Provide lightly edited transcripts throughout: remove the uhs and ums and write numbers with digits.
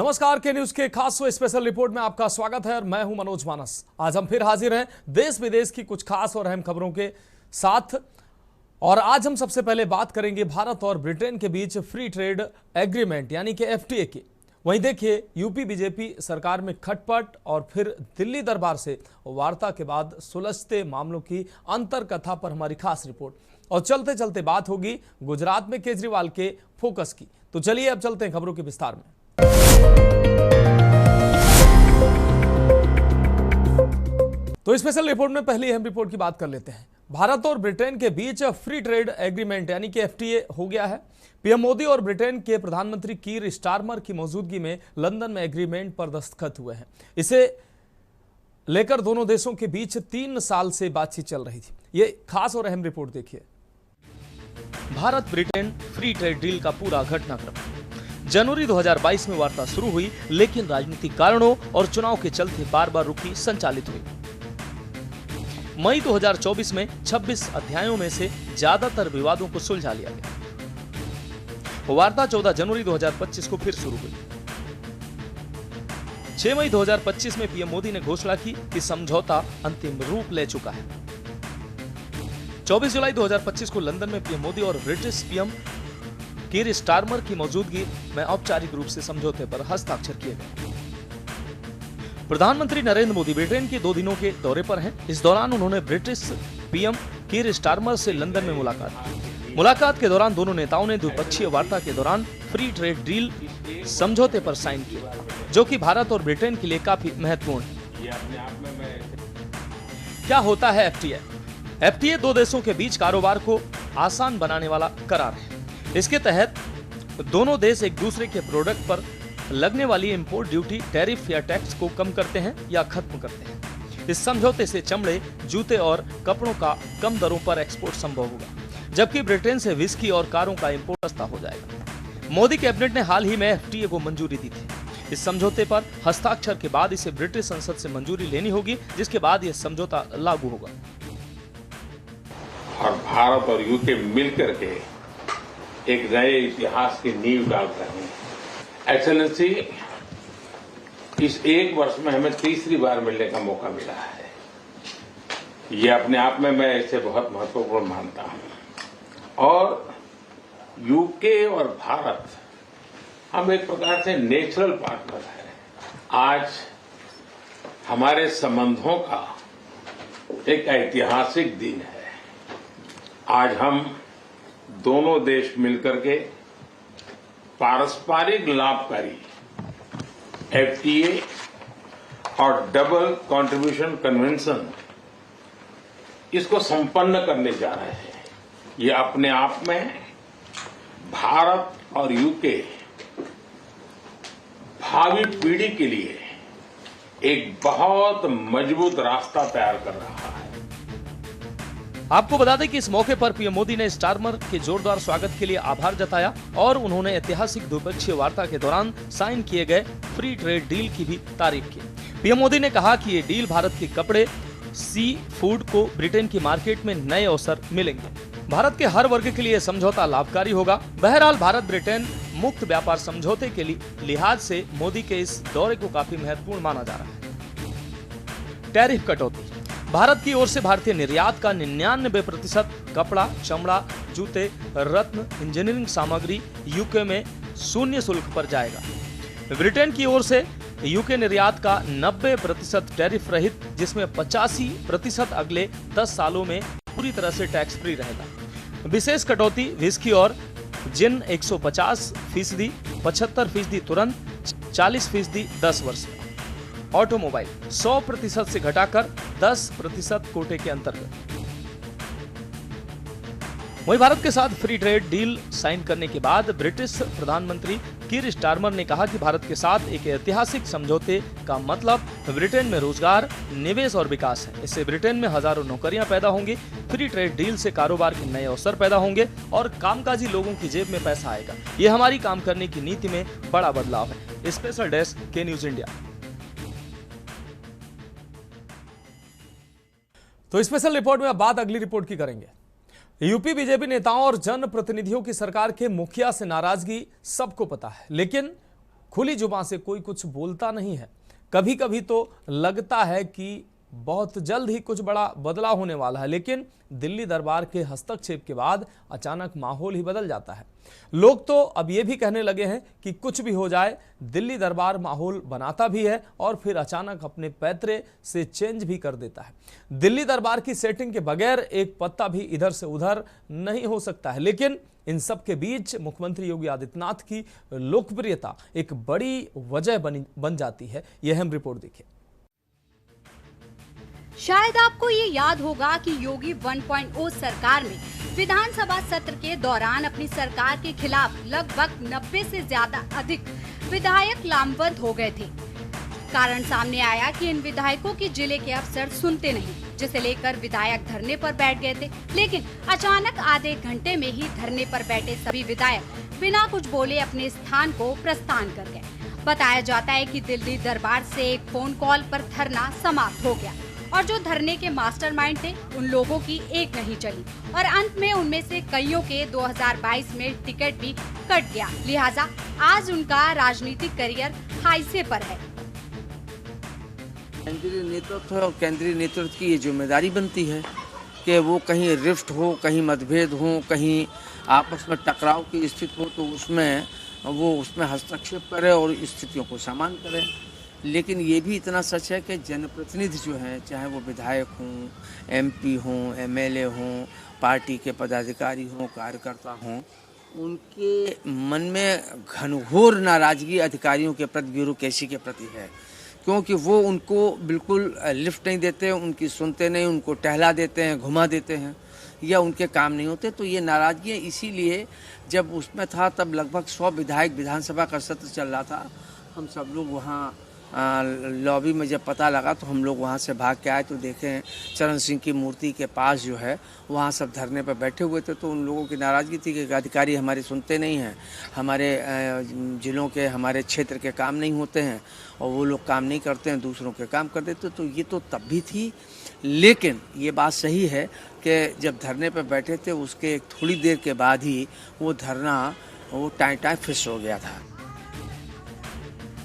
नमस्कार, के न्यूज के खास स्पेशल रिपोर्ट में आपका स्वागत है और मैं हूं मनोज मानस। आज हम फिर हाजिर हैं देश विदेश की कुछ खास और अहम खबरों के साथ। और आज हम सबसे पहले बात करेंगे भारत और ब्रिटेन के बीच फ्री ट्रेड एग्रीमेंट यानी कि एफटीए की। वहीं देखिए, यूपी बीजेपी सरकार में खटपट और फिर दिल्ली दरबार से वार्ता के बाद सुलझते मामलों की अंतर कथा पर हमारी खास रिपोर्ट। और चलते चलते बात होगी गुजरात में केजरीवाल के फोकस की। तो चलिए अब चलते हैं खबरों के विस्तार में। तो स्पेशल रिपोर्ट में पहली अहम रिपोर्ट की बात कर लेते हैं। भारत और ब्रिटेन के बीच फ्री ट्रेड एग्रीमेंट यानी कि एफटीए हो गया है। पीएम मोदी और ब्रिटेन के प्रधानमंत्री कीर स्टारमर की मौजूदगी में लंदन में एग्रीमेंट पर दस्तखत हुए हैं। इसे लेकर दोनों देशों के बीच 3 साल से बातचीत चल रही थी। ये खास और अहम रिपोर्ट देखिए। Bharat Britain free trade deal का पूरा घटनाक्रम। जनवरी 2022 में वार्ता शुरू हुई, लेकिन राजनीतिक कारणों और चुनाव के चलते बार बार रुकी संचालित हुई। मई 2024 में 26 अध्यायों में से ज्यादातर विवादों को सुलझा लिया गया। वार्ता 14 जनवरी 2025 को फिर शुरू हुई। 6 मई 2025 में पीएम मोदी ने घोषणा की कि समझौता अंतिम रूप ले चुका है। 24 जुलाई 2025 को लंदन में पीएम मोदी और ब्रिटिश पीएम कीर स्टारमर की मौजूदगी में औपचारिक रूप से समझौते पर हस्ताक्षर किए गए। प्रधानमंत्री नरेंद्र मोदी ब्रिटेन के 2 दिनों के दौरे पर हैं। इस दौरान उन्होंने ब्रिटिश पीएम कीर स्टारमर से लंदन में मुलाकात की। मुलाकात के दौरान दोनों नेताओं ने द्विपक्षीय वार्ता के दौरान फ्री ट्रेड डील समझौते पर साइन किए, जो कि भारत और ब्रिटेन के लिए काफी महत्वपूर्ण है। क्या होता है एफटीए? एफटीए 2 देशों के बीच कारोबार को आसान बनाने वाला करार है। इसके तहत दोनों देश एक दूसरे के प्रोडक्ट पर लगने वाली इंपोर्ट ड्यूटी, टैरिफ या टैक्स को कम करते हैं या खत्म करते हैं। इस समझौते से चमड़े, जूते और कपड़ों का कम दरों पर एक्सपोर्ट संभव होगा, जबकि ब्रिटेन से विस्की और कारों का इंपोर्ट सस्ता हो जाएगा। मोदी कैबिनेट ने हाल ही में एफटीए को मंजूरी दी थी। इस समझौते पर हस्ताक्षर के बाद इसे ब्रिटिश संसद से मंजूरी लेनी होगी, जिसके बाद यह समझौता लागू होगा। और भारत और यूके मिलकर के एक नए इतिहास की नींव डाल रहे हैं। एक्सेलेंसी, इस 1 वर्ष में हमें तीसरी बार मिलने का मौका मिला है। ये अपने आप में मैं इसे बहुत महत्वपूर्ण मानता हूं। और यूके और भारत, हम एक प्रकार से नेचुरल पार्टनर हैं। आज हमारे संबंधों का एक ऐतिहासिक दिन है। आज हम दोनों देश मिलकर के पारस्परिक लाभकारी एफटीए और डबल कंट्रीब्यूशन कन्वेंशन इसको संपन्न करने जा रहे हैं। ये अपने आप में भारत और यूके भावी पीढ़ी के लिए एक बहुत मजबूत रास्ता तैयार कर रहा है। आपको बता दें कि इस मौके पर पीएम मोदी ने स्टारमर के जोरदार स्वागत के लिए आभार जताया और उन्होंने ऐतिहासिक द्विपक्षीय वार्ता के दौरान साइन किए गए फ्री ट्रेड डील की भी तारीफ की। पीएम मोदी ने कहा कि ये डील भारत के कपड़े, सी फूड को ब्रिटेन की मार्केट में नए अवसर मिलेंगे। भारत के हर वर्ग के लिए समझौता लाभकारी होगा। बहरहाल, भारत ब्रिटेन मुक्त व्यापार समझौते के लिहाज से मोदी के इस दौरे को काफी महत्वपूर्ण माना जा रहा है। टैरिफ कटौती। भारत की ओर से भारतीय निर्यात का 99% कपड़ा, चमड़ा, जूते, रत्न, इंजीनियरिंग सामग्री यूके में 0 शुल्क पर जाएगा। ब्रिटेन की ओर से यूके निर्यात का 90% टैरिफ रहित, जिसमें 85% अगले 10 सालों में पूरी तरह से टैक्स फ्री रहेगा। विशेष कटौती विस्की और जिन 150%, 75% तुरंत, 40% 10 वर्ष में। ऑटोमोबाइल 100% से घटाकर 10% कोटे के अंतर्गत। वहीं भारत के साथ फ्री ट्रेड डील साइन करने के बाद ब्रिटिश प्रधानमंत्री कीर स्टारमर ने कहा कि भारत के साथ एक ऐतिहासिक समझौते का मतलब ब्रिटेन में रोजगार, निवेश और विकास है। इससे ब्रिटेन में हजारों नौकरियां पैदा होंगी। फ्री ट्रेड डील से कारोबार के नए अवसर पैदा होंगे और कामकाजी लोगों की जेब में पैसा आएगा। ये हमारी काम करने की नीति में बड़ा बदलाव है। स्पेशल डेस्क, के न्यूज इंडिया। तो स्पेशल रिपोर्ट में अब बात अगली रिपोर्ट की करेंगे। यूपी बीजेपी नेताओं और जनप्रतिनिधियों की सरकार के मुखिया से नाराजगी सबको पता है, लेकिन खुली जुबान से कोई कुछ बोलता नहीं है। कभी कभी तो लगता है कि बहुत जल्द ही कुछ बड़ा बदलाव होने वाला है, लेकिन दिल्ली दरबार के हस्तक्षेप के बाद अचानक माहौल ही बदल जाता है। लोग तो अब ये भी कहने लगे हैं कि कुछ भी हो जाए, दिल्ली दरबार माहौल बनाता भी है और फिर अचानक अपने पैतरे से चेंज भी कर देता है। दिल्ली दरबार की सेटिंग के बगैर एक पत्ता भी इधर से उधर नहीं हो सकता है, लेकिन इन सब के बीच मुख्यमंत्री योगी आदित्यनाथ की लोकप्रियता एक बड़ी वजह बन जाती है। यह हम रिपोर्ट देखिए। शायद आपको ये याद होगा कि योगी 1.0 सरकार में विधानसभा सत्र के दौरान अपनी सरकार के खिलाफ लगभग 90 से ज्यादा अधिक विधायक लामबंद हो गए थे। कारण सामने आया कि इन विधायकों की जिले के अफसर सुनते नहीं, जिसे लेकर विधायक धरने पर बैठ गए थे। लेकिन अचानक आधे घंटे में ही धरने पर बैठे सभी विधायक बिना कुछ बोले अपने स्थान को प्रस्थान कर गए। बताया जाता है कि दिल्ली दरबार से एक फोन कॉल पर धरना समाप्त हो गया और जो धरने के मास्टरमाइंड थे उन लोगों की एक नहीं चली और अंत में उनमें से कईयों के 2022 में टिकट भी कट गया। लिहाजा आज उनका राजनीतिक करियर हाईसे पर है। केंद्रीय नेतृत्व की ये जिम्मेदारी बनती है कि वो कहीं रिफ्ट हो, कहीं मतभेद हो, कहीं आपस में टकराव की स्थिति हो तो उसमें हस्तक्षेप करे और स्थितियों को सामान्य करे। लेकिन ये भी इतना सच है कि जनप्रतिनिधि जो हैं, चाहे वो विधायक हों, एमपी हों, एमएलए हों, पार्टी के पदाधिकारी हों, कार्यकर्ता हों, उनके मन में घनघोर नाराजगी अधिकारियों के प्रति, ब्यूरोक्रेसी के प्रति है, क्योंकि वो उनको बिल्कुल लिफ्ट नहीं देते, उनकी सुनते नहीं, उनको टहला देते हैं, घुमा देते हैं या उनके काम नहीं होते। तो ये नाराजगी इसीलिए जब उसमें था तब लगभग 100 विधायक, विधानसभा का सत्र चल रहा था, हम सब लोग वहाँ लॉबी में जब पता लगा तो हम लोग वहाँ से भाग के आए तो देखें चरण सिंह की मूर्ति के पास जो है वहाँ सब धरने पर बैठे हुए थे। तो उन लोगों की नाराज़गी थी कि अधिकारी हमारे सुनते नहीं हैं, हमारे ज़िलों के, हमारे क्षेत्र के काम नहीं होते हैं और वो लोग काम नहीं करते हैं, दूसरों के काम कर देते। तो ये तो तब भी थी, लेकिन ये बात सही है कि जब धरने पर बैठे थे उसके थोड़ी देर के बाद ही वो धरना टाइम फिक्स हो गया था।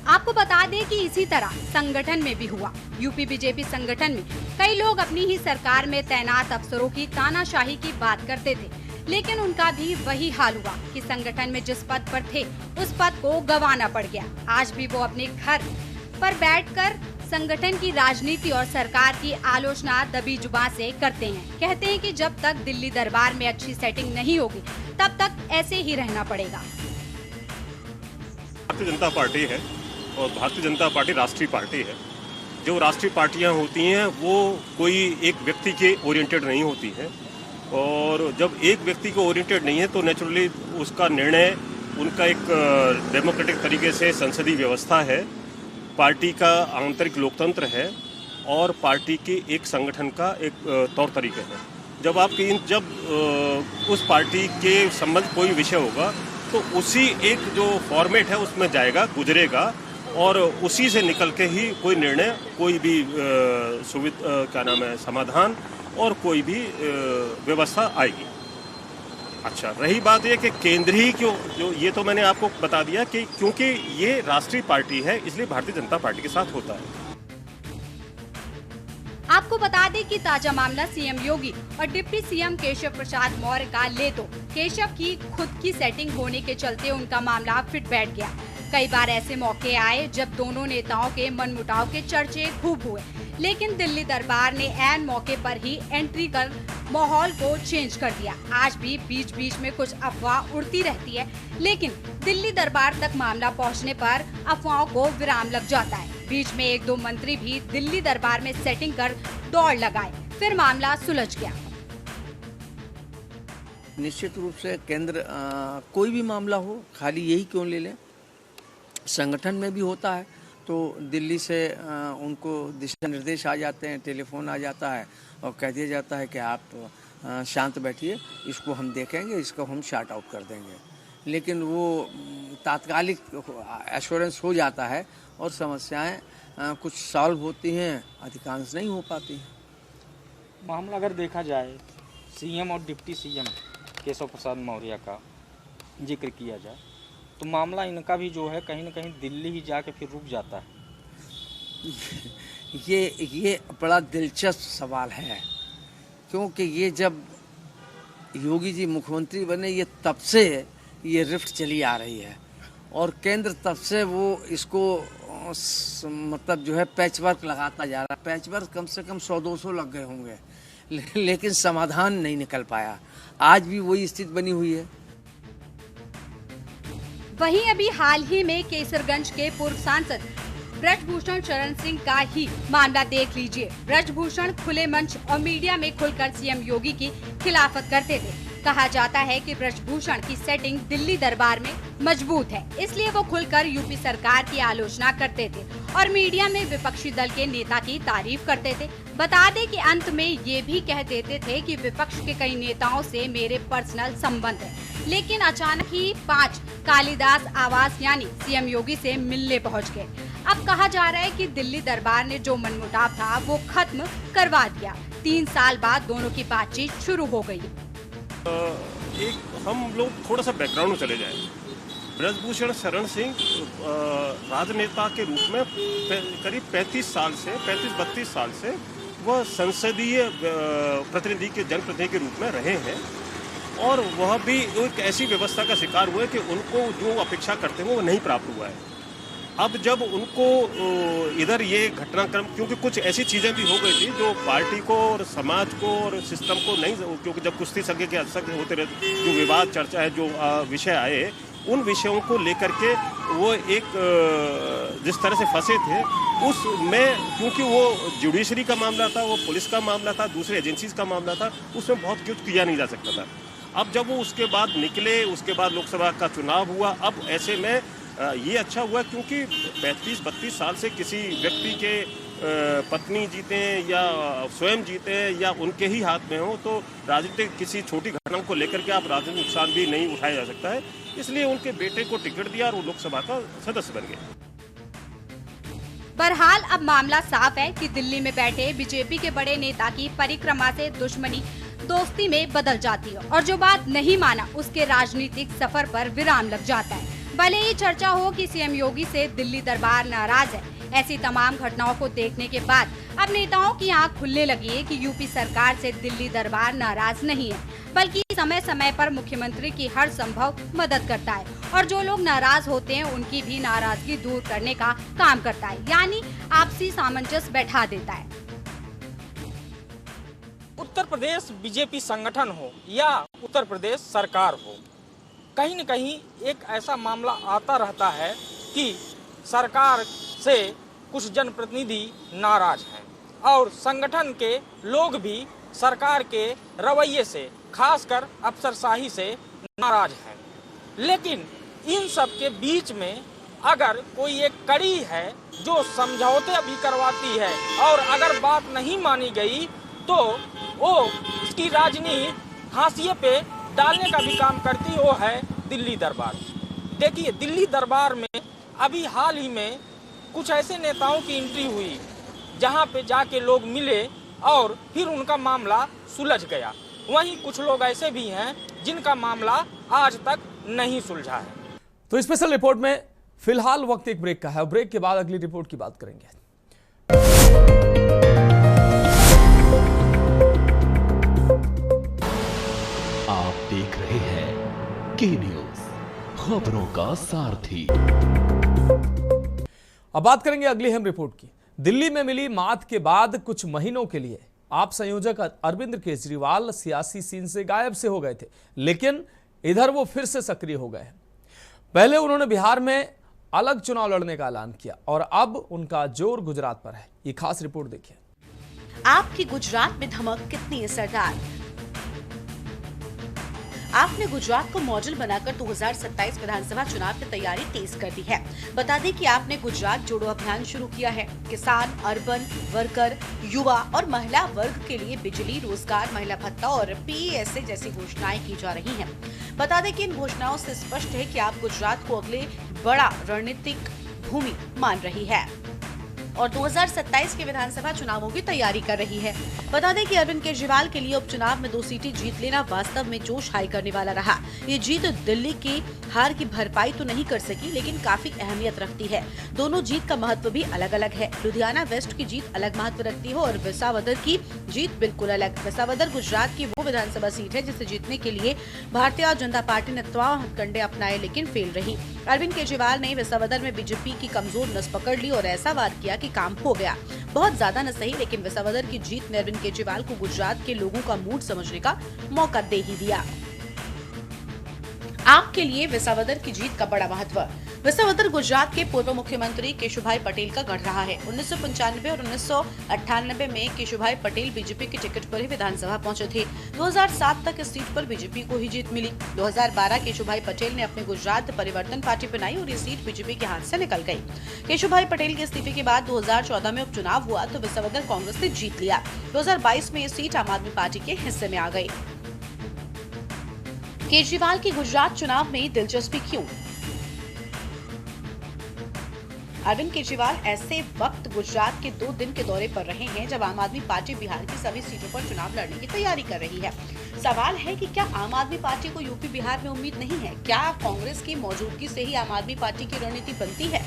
आपको बता दें कि इसी तरह संगठन में भी हुआ। यूपी बीजेपी संगठन में कई लोग अपनी ही सरकार में तैनात अफसरों की तानाशाही की बात करते थे, लेकिन उनका भी वही हाल हुआ कि संगठन में जिस पद पर थे उस पद को गंवाना पड़ गया। आज भी वो अपने घर पर बैठकर संगठन की राजनीति और सरकार की आलोचना दबी जुबान से करते हैं। कहते हैं कि जब तक दिल्ली दरबार में अच्छी सेटिंग नहीं होगी तब तक ऐसे ही रहना पड़ेगा। भारतीय जनता पार्टी है और भारतीय जनता पार्टी राष्ट्रीय पार्टी है। जो राष्ट्रीय पार्टियां होती हैं वो कोई एक व्यक्ति के ओरिएंटेड नहीं होती है और जब एक व्यक्ति को ओरिएंटेड नहीं है तो नेचुरली उसका निर्णय उनका एक डेमोक्रेटिक तरीके से संसदीय व्यवस्था है, पार्टी का आंतरिक लोकतंत्र है और पार्टी के एक संगठन का एक तौर तरीके है। जब उस पार्टी के संबंध कोई विषय होगा तो उसी एक जो फॉर्मेट है उसमें जाएगा, गुजरेगा और उसी से निकल के ही कोई निर्णय, कोई भी समाधान और कोई भी व्यवस्था आएगी। अच्छा, रही बात ये कि केंद्रीय क्यों, जो ये तो मैंने आपको बता दिया कि क्योंकि ये राष्ट्रीय पार्टी है इसलिए भारतीय जनता पार्टी के साथ होता है। आपको बता दें कि ताजा मामला सीएम योगी और डिप्टी सीएम केशव प्रसाद मौर्य का ले तो केशव की खुद की सेटिंग होने के चलते उनका मामला फिट बैठ गया। कई बार ऐसे मौके आए जब दोनों नेताओं के मनमुटाव के चर्चे खूब हुए, लेकिन दिल्ली दरबार ने ऐन मौके पर ही एंट्री कर माहौल को चेंज कर दिया। आज भी बीच बीच में कुछ अफवाह उड़ती रहती है, लेकिन दिल्ली दरबार तक मामला पहुंचने पर अफवाहों को विराम लग जाता है। बीच में 1-2 मंत्री भी दिल्ली दरबार में सेटिंग कर दौड़ लगाए, फिर मामला सुलझ गया। निश्चित रूप से केंद्र कोई भी मामला हो, खाली यही क्यों ले लें, संगठन में भी होता है तो दिल्ली से उनको दिशा निर्देश आ जाते हैं, टेलीफोन आ जाता है और कह दिया जाता है कि आप शांत बैठिए, इसको हम देखेंगे, इसको हम शार्ट आउट कर देंगे। लेकिन वो तात्कालिक एश्योरेंस हो जाता है और समस्याएं कुछ सॉल्व होती हैं, अधिकांश नहीं हो पाती। मामला अगर देखा जाए सीएम और डिप्टी सीएम केशव प्रसाद मौर्य का जिक्र किया जाए तो मामला इनका भी जो है कहीं ना कहीं दिल्ली ही जाके फिर रुक जाता है। ये बड़ा दिलचस्प सवाल है, क्योंकि ये जब योगी जी मुख्यमंत्री बने ये तब से ये रिफ्ट चली आ रही है और केंद्र तब से वो इसको मतलब जो है पैच वर्क लगाता जा रहा है। पैच वर्क कम से कम 100-200 लग गए होंगे, लेकिन समाधान नहीं निकल पाया। आज भी वही स्थिति बनी हुई है। वहीं अभी हाल ही में केसरगंज के पूर्व सांसद ब्रजभूषण शरण सिंह का ही मामला देख लीजिए। ब्रजभूषण खुले मंच और मीडिया में खुलकर सीएम योगी की खिलाफत करते थे। कहा जाता है कि ब्रजभूषण की सेटिंग दिल्ली दरबार में मजबूत है, इसलिए वो खुलकर यूपी सरकार की आलोचना करते थे और मीडिया में विपक्षी दल के नेता की तारीफ करते थे। बता दें कि अंत में ये भी कह देते थे कि विपक्ष के कई नेताओं से मेरे पर्सनल संबंध है, लेकिन अचानक ही 5 कालिदास आवास यानी सीएम योगी से मिलने पहुंच गए। अब कहा जा रहा है कि दिल्ली दरबार ने जो मनमुटाव था वो खत्म करवा दिया। 3 साल बाद दोनों की बातचीत शुरू हो गई। एक हम लोग थोड़ा सा बैकग्राउंड में चले जाएं। ब्रजभूषण शरण सिंह राजनेता के रूप में करीब 32 साल से वह संसदीय प्रतिनिधि के जनप्रतिनिधि के रूप में रहे हैं और वह भी एक ऐसी व्यवस्था का शिकार हुए कि उनको जो अपेक्षा करते हैं वो नहीं प्राप्त हुआ है। अब जब उनको इधर ये घटनाक्रम, क्योंकि कुछ ऐसी चीज़ें भी हो गई थी जो पार्टी को और समाज को और सिस्टम को नहीं, क्योंकि जब कुश्ती संघ के अवसर होते रहे, जो विवाद चर्चा है, जो विषय आए, उन विषयों को लेकर के वो एक जिस तरह से फंसे थे उसमें, क्योंकि वो जुडिशरी का मामला था, वो पुलिस का मामला था, दूसरे एजेंसीज का मामला था, उसमें बहुत कुछ किया नहीं जा सकता था। अब जब वो उसके बाद निकले, उसके बाद लोकसभा का चुनाव हुआ, अब ऐसे में ये अच्छा हुआ क्योंकि 35-32 साल से किसी व्यक्ति के पत्नी जीते या स्वयं जीते या उनके ही हाथ में हो, तो राजनीतिक किसी छोटी घटना को लेकर के आप राजनीतिक नुकसान भी नहीं उठाया जा सकता है। इसलिए उनके बेटे को टिकट दिया और वो लोकसभा का सदस्य बन गए। बहरहाल अब मामला साफ है कि दिल्ली में बैठे बीजेपी के बड़े नेता की परिक्रमा से दुश्मनी दोस्ती में बदल जाती है और जो बात नहीं माना उसके राजनीतिक सफर पर विराम लग जाता है। भले ही चर्चा हो कि सीएम योगी से दिल्ली दरबार नाराज है, ऐसी तमाम घटनाओं को देखने के बाद अब नेताओं की आंख खुलने लगी है कि यूपी सरकार से दिल्ली दरबार नाराज नहीं है, बल्कि समय समय पर मुख्यमंत्री की हर संभव मदद करता है और जो लोग नाराज होते हैं उनकी भी नाराजगी दूर करने का काम करता है, यानी आपसी सामंजस्य बैठा देता है। उत्तर प्रदेश बीजेपी संगठन हो या उत्तर प्रदेश सरकार हो, कहीं न कहीं एक ऐसा मामला आता रहता है कि सरकार से कुछ जनप्रतिनिधि नाराज हैं और संगठन के लोग भी सरकार के रवैये से, खासकर अफसरशाही से नाराज हैं। लेकिन इन सब के बीच में अगर कोई एक कड़ी है जो समझौते भी करवाती है और अगर बात नहीं मानी गई तो वो इसकी राजनीति हाशिए पे डालने का भी काम करती, वो है दिल्ली दरबार। देखिए, दिल्ली दरबार में अभी हाल ही में कुछ ऐसे नेताओं की एंट्री हुई जहां पे जाके लोग मिले और फिर उनका मामला सुलझ गया। वहीं कुछ लोग ऐसे भी हैं जिनका मामला आज तक नहीं सुलझा है। तो स्पेशल रिपोर्ट में फिलहाल वक्त एक ब्रेक का है, ब्रेक के बाद अगली रिपोर्ट की बात करेंगे। आप देख रहे हैं के न्यूज, खबरों का सारथी। अब बात करेंगे अगली अहम रिपोर्ट की। दिल्ली में मिली मात के बाद कुछ महीनों के लिए आप संयोजक अरविंद केजरीवाल सियासी सीन से गायब से हो गए थे, लेकिन इधर वो फिर से सक्रिय हो गए हैं। पहले उन्होंने बिहार में अलग चुनाव लड़ने का ऐलान किया और अब उनका जोर गुजरात पर है। ये खास रिपोर्ट देखिए। आपकी गुजरात में धमक कितनी है सरदार? आपने गुजरात को मॉडल बनाकर 2027 विधानसभा चुनाव की तैयारी तेज कर दी है। बता दें कि आपने गुजरात जोड़ो अभियान शुरू किया है। किसान, अर्बन, वर्कर, युवा और महिला वर्ग के लिए बिजली, रोजगार, महिला भत्ता और पीएसए जैसी घोषणाएं की जा रही हैं। बता दें कि इन घोषणाओं से स्पष्ट है कि आप गुजरात को अगले बड़ा रणनीतिक भूमि मान रही है। और 2027 के विधानसभा चुनावों की तैयारी कर रही है। बता दें कि अरविंद केजरीवाल के लिए उपचुनाव में 2 सीटें जीत लेना वास्तव में जोश हाई करने वाला रहा। ये जीत दिल्ली की हार की भरपाई तो नहीं कर सकी, लेकिन काफी अहमियत रखती है। दोनों जीत का महत्व भी अलग अलग है। लुधियाना वेस्ट की जीत अलग महत्व रखती है और विसावदर की जीत बिल्कुल अलग। विसावदर गुजरात की वो विधानसभा सीट है जिसे जीतने के लिए भारतीय जनता पार्टी ने तमाम हथकंडे अपनाए, लेकिन फेल रही। अरविंद केजरीवाल ने विसावदर में बीजेपी की कमजोर नस पकड़ ली और ऐसा वार किया कि काम हो गया। बहुत ज्यादा न सही, लेकिन विसावदर की जीत ने अरविंद केजरीवाल को गुजरात के लोगों का मूड समझने का मौका दे ही दिया। आपके लिए विसावदर की जीत का बड़ा महत्व। विसावदर गुजरात के पूर्व मुख्यमंत्री केशुभाई पटेल का गढ़ रहा है। 1995 और 1998 में केशुभाई पटेल बीजेपी के टिकट पर ही विधानसभा पहुंचे थे। 2007 तक इस सीट पर बीजेपी को ही जीत मिली। 2012 केशुभाई पटेल ने अपने गुजरात परिवर्तन पार्टी बनाई और ये सीट बीजेपी के हाथ से निकल गई। केशुभाई पटेल के इस्तीफे के बाद 2014 में उपचुनाव हुआ तो विसावदर कांग्रेस ने जीत लिया। 2022 में ये सीट आम आदमी पार्टी के हिस्से में आ गई। केजरीवाल की गुजरात चुनाव में दिलचस्पी क्यों? अरविंद केजरीवाल ऐसे वक्त गुजरात के 2 दिन के दौरे पर रहे हैं जब आम आदमी पार्टी बिहार की सभी सीटों पर चुनाव लड़ने की तैयारी कर रही है। सवाल है कि क्या आम आदमी पार्टी को यूपी बिहार में उम्मीद नहीं है? क्या कांग्रेस की मौजूदगी से ही आम आदमी पार्टी की रणनीति बनती है?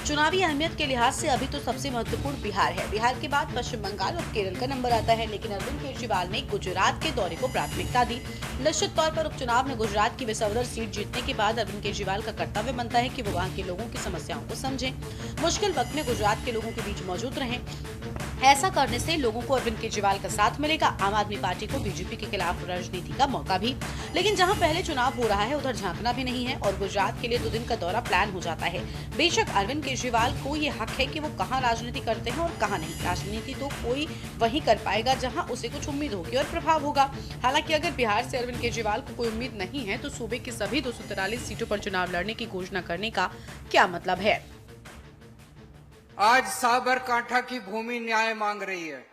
चुनावी अहमियत के लिहाज से अभी तो सबसे महत्वपूर्ण बिहार है। बिहार के बाद पश्चिम बंगाल और केरल का नंबर आता है, लेकिन अरविंद केजरीवाल ने गुजरात के दौरे को प्राथमिकता दी। निश्चित तौर पर उपचुनाव में गुजरात की विसावदर सीट जीतने के बाद अरविंद केजरीवाल का कर्तव्य बनता है कि वो वहाँ के लोगों की समस्याओं को समझें, मुश्किल वक्त में गुजरात के लोगों के बीच मौजूद रहें। ऐसा करने से लोगों को अरविंद केजरीवाल का साथ मिलेगा, आम आदमी पार्टी को बीजेपी के खिलाफ राजनीति का मौका भी। लेकिन जहां पहले चुनाव हो रहा है उधर झांकना भी नहीं है और गुजरात के लिए 2 दिन का दौरा प्लान हो जाता है। बेशक अरविंद केजरीवाल को ये हक है कि वो कहां राजनीति करते हैं और कहां नहीं। राजनीति तो कोई वही कर पाएगा जहां उसे कुछ उम्मीद होगी और प्रभाव होगा। हालांकि अगर बिहार से अरविंद केजरीवाल को कोई उम्मीद नहीं है तो सूबे की सभी 243 सीटों पर चुनाव लड़ने की घोषणा करने का क्या मतलब है? आज साबरकांठा की भूमि न्याय मांग रही है,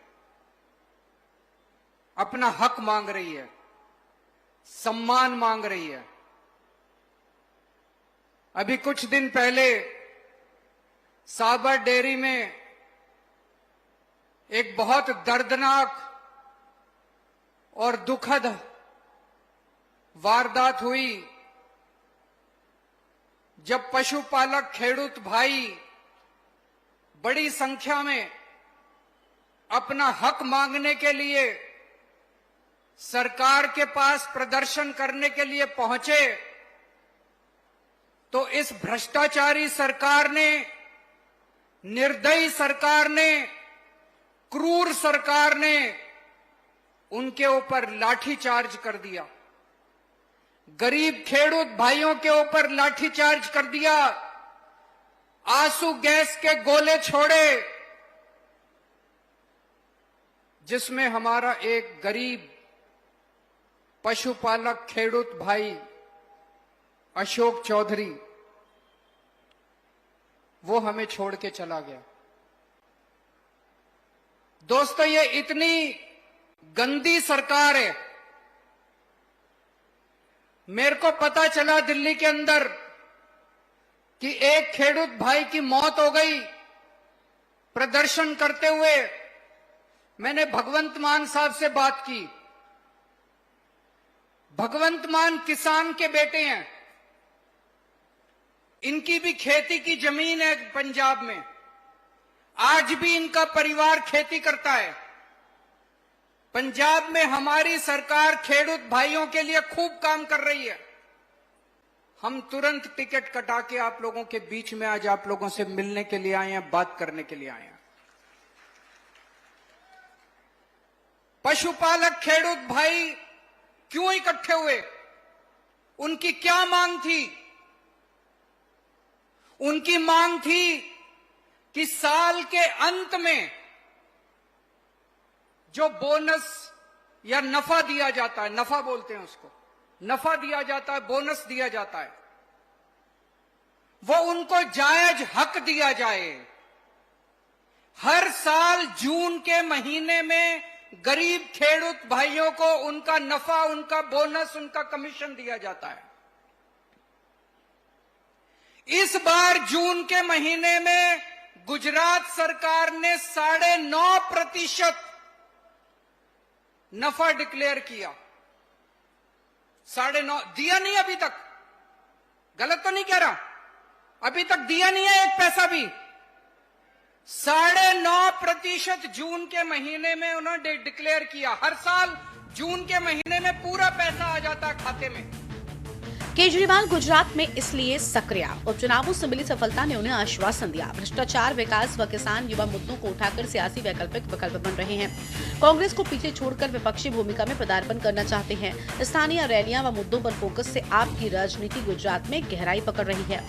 अपना हक मांग रही है, सम्मान मांग रही है। अभी कुछ दिन पहले साबर डेयरी में एक बहुत दर्दनाक और दुखद वारदात हुई जब पशुपालक खेडूत भाई बड़ी संख्या में अपना हक मांगने के लिए सरकार के पास प्रदर्शन करने के लिए पहुंचे तो इस भ्रष्टाचारी सरकार ने, निर्दयी सरकार ने, क्रूर सरकार ने उनके ऊपर लाठीचार्ज कर दिया। गरीब खेडूत भाइयों के ऊपर लाठीचार्ज कर दिया, आंसू गैस के गोले छोड़े, जिसमें हमारा एक गरीब पशुपालक खेडूत भाई अशोक चौधरी वो हमें छोड़ के चला गया। दोस्तों, ये इतनी गंदी सरकार है। मेरे को पता चला दिल्ली के अंदर कि एक खेडूत भाई की मौत हो गई प्रदर्शन करते हुए। मैंने भगवंत मान साहब से बात की। भगवंत मान किसान के बेटे हैं, इनकी भी खेती की जमीन है पंजाब में, आज भी इनका परिवार खेती करता है। पंजाब में हमारी सरकार खेडूत भाइयों के लिए खूब काम कर रही है। हम तुरंत टिकट कटा के आप लोगों के बीच में आज आप लोगों से मिलने के लिए आए हैं, बात करने के लिए आए हैं। पशुपालक खेडूत भाई क्यों इकट्ठे हुए? उनकी क्या मांग थी? उनकी मांग थी कि साल के अंत में जो बोनस या नफा दिया जाता है, नफा बोलते हैं उसको, नफा दिया जाता है, बोनस दिया जाता है, वो उनको जायज हक दिया जाए। हर साल जून के महीने में गरीब खेडूत भाइयों को उनका नफा, उनका बोनस, उनका कमीशन दिया जाता है। इस बार जून के महीने में गुजरात सरकार ने 9.5% नफा डिक्लेयर किया। 9.5 दिया नहीं अभी तक, गलत तो नहीं कह रहा, अभी तक दिया नहीं है एक पैसा भी। 9.5% जून के महीने में उन्होंने डिक्लेयर किया। हर साल जून के महीने में पूरा पैसा आ जाता है खाते में। केजरीवाल गुजरात में इसलिए सक्रिय। उपचुनावों से मिली सफलता ने उन्हें आश्वासन दिया। भ्रष्टाचार, विकास व किसान, युवा मुद्दों को उठाकर सियासी वैकल्पिक विकल्प बन रहे हैं। कांग्रेस को पीछे छोड़कर विपक्षी भूमिका में पदार्पण करना चाहते हैं। स्थानीय रैलियां व मुद्दों पर फोकस से आपकी राजनीति गुजरात में गहराई पकड़ रही है।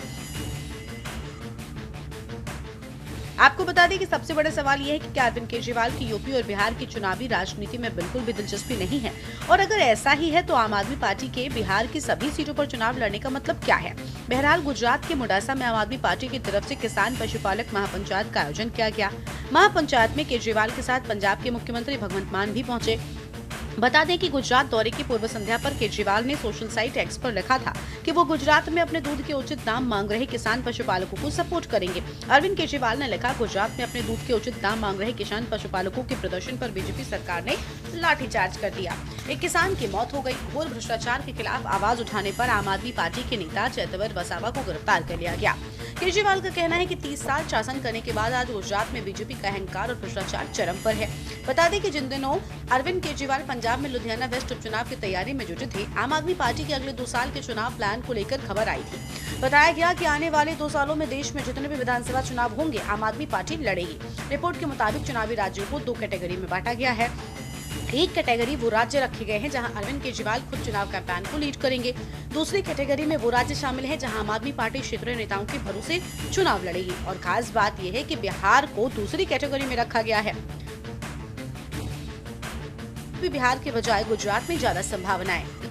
आपको बता दें कि सबसे बड़ा सवाल यह है कि क्या अरविंद केजरीवाल की यूपी और बिहार की चुनावी राजनीति में बिल्कुल भी दिलचस्पी नहीं है, और अगर ऐसा ही है तो आम आदमी पार्टी के बिहार की सभी सीटों पर चुनाव लड़ने का मतलब क्या है। बहरहाल गुजरात के मोडासा में आम आदमी पार्टी की तरफ से किसान पशुपालक महापंचायत का आयोजन किया गया। महापंचायत में केजरीवाल के साथ पंजाब के मुख्यमंत्री भगवंत मान भी पहुंचे। बता दें कि गुजरात दौरे की पूर्व संध्या पर केजरीवाल ने सोशल साइट एक्स पर लिखा था कि वो गुजरात में अपने दूध के उचित दाम मांग रहे किसान पशुपालकों को सपोर्ट करेंगे। अरविंद केजरीवाल ने लिखा, गुजरात में अपने दूध के उचित दाम मांग रहे किसान पशुपालकों के प्रदर्शन पर बीजेपी सरकार ने लाठीचार्ज कर दिया। एक किसान की मौत हो गई। घोर भ्रष्टाचार के खिलाफ आवाज उठाने पर आम आदमी पार्टी के नेता चैतवर वसावा को गिरफ्तार कर लिया गया। केजरीवाल का कहना है कि 30 साल शासन करने के बाद आज गुजरात में बीजेपी का अहंकार और भ्रष्टाचार चरम पर है। बता दें कि जिन दिनों अरविंद केजरीवाल पंजाब में लुधियाना वेस्ट उपचुनाव की तैयारी में जुटे थे, आम आदमी पार्टी के अगले 2 साल के चुनाव प्लान को लेकर खबर आई थी। बताया गया कि आने वाले 2 सालों में देश में जितने भी विधानसभा चुनाव होंगे, आम आदमी पार्टी लड़ेगी। रिपोर्ट के मुताबिक चुनावी राज्यों को 2 कैटेगरी में बांटा गया है। एक कैटेगरी वो राज्य रखे गए हैं जहां अरविंद केजरीवाल खुद चुनाव कैंपेन को लीड करेंगे। दूसरी कैटेगरी में वो राज्य शामिल है जहां आम आदमी पार्टी क्षेत्रीय नेताओं के भरोसे चुनाव लड़ेगी। और खास बात यह है कि बिहार को दूसरी कैटेगरी में रखा गया है। बिहार के बजाय गुजरात में ज्यादा संभावना है।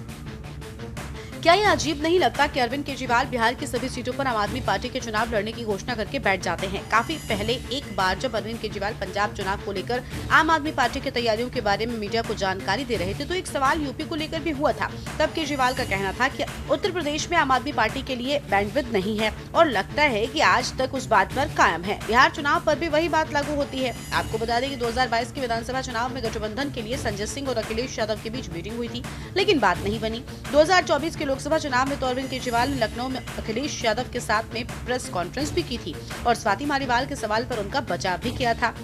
क्या ये अजीब नहीं लगता कि अरविंद केजरीवाल बिहार की सभी सीटों पर आम आदमी पार्टी के चुनाव लड़ने की घोषणा करके बैठ जाते हैं। काफी पहले एक बार जब अरविंद केजरीवाल पंजाब चुनाव को लेकर आम आदमी पार्टी की तैयारियों के बारे में मीडिया को जानकारी दे रहे थे तो एक सवाल यूपी को लेकर भी हुआ था। तब केजरीवाल का कहना था कि उत्तर प्रदेश में आम आदमी पार्टी के लिए बैंडविड्थ नहीं है, और लगता है कि आज तक उस बात पर कायम है। बिहार चुनाव पर भी वही बात लागू होती है। आपको बता दें कि 2022 के विधानसभा चुनाव में गठबंधन के लिए संजय सिंह और अखिलेश यादव के बीच मीटिंग हुई थी, लेकिन बात नहीं बनी। 2024 के लोकसभा चुनाव में अरविंद केजरीवाल ने लखनऊ में अखिलेश यादव के साथ में प्रेस कॉन्फ्रेंस भी की थी और स्वाति मालीवाल के सवाल पर उनका बचाव भी किया था।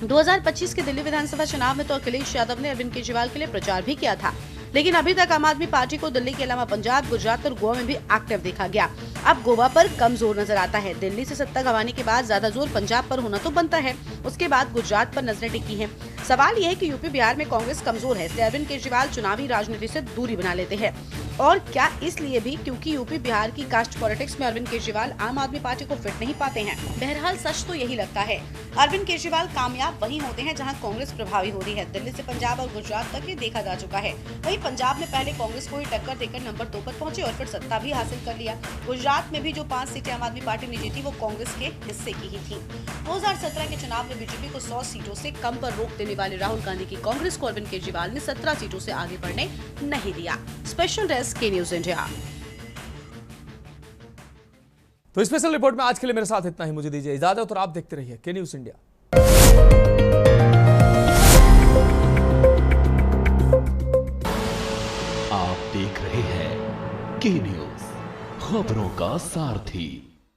2025 के दिल्ली विधानसभा चुनाव में तो अखिलेश यादव ने अरविंद केजरीवाल के लिए प्रचार भी किया था, लेकिन अभी तक आम आदमी पार्टी को दिल्ली के अलावा पंजाब, गुजरात और गोवा में भी एक्टिव देखा गया। अब गोवा पर कम जोर नजर आता है। दिल्ली से सत्ता गंवाने के बाद ज्यादा जोर पंजाब पर होना तो बनता है, उसके बाद गुजरात पर नजरें टिकी हैं। सवाल यह है कि यूपी बिहार में कांग्रेस कमजोर है, इसलिए अरविंद केजरीवाल चुनावी राजनीति से दूरी बना लेते हैं। और क्या इसलिए भी क्योंकि यूपी बिहार की कास्ट पॉलिटिक्स में अरविंद केजरीवाल आम आदमी पार्टी को फिट नहीं पाते हैं। बहरहाल सच तो यही लगता है। अरविंद केजरीवाल कामयाब वहीं होते हैं जहां कांग्रेस प्रभावी होती है। दिल्ली से पंजाब और गुजरात तक ये देखा जा चुका है। वहीं पंजाब में पहले कांग्रेस को ही टक्कर देकर नंबर 2 पर पहुंचे और फिर सत्ता भी हासिल कर लिया। गुजरात में भी जो 5 सीटें आम आदमी पार्टी ने जीती वो कांग्रेस के हिस्से की ही थी। 2017 के चुनाव में बीजेपी को 100 सीटों से कम पर रोक देने वाले राहुल गांधी की कांग्रेस को अरविंद केजरीवाल ने 17 सीटों से आगे बढ़ने नहीं दिया। स्पेशल डेस्क के न्यूज इंडिया। तो स्पेशल रिपोर्ट में आज के लिए मेरे साथ इतना ही। मुझे दीजिए इजाजत और आप देखते रहिए के न्यूज इंडिया। आप देख रहे हैं के न्यूज, खबरों का सारथी।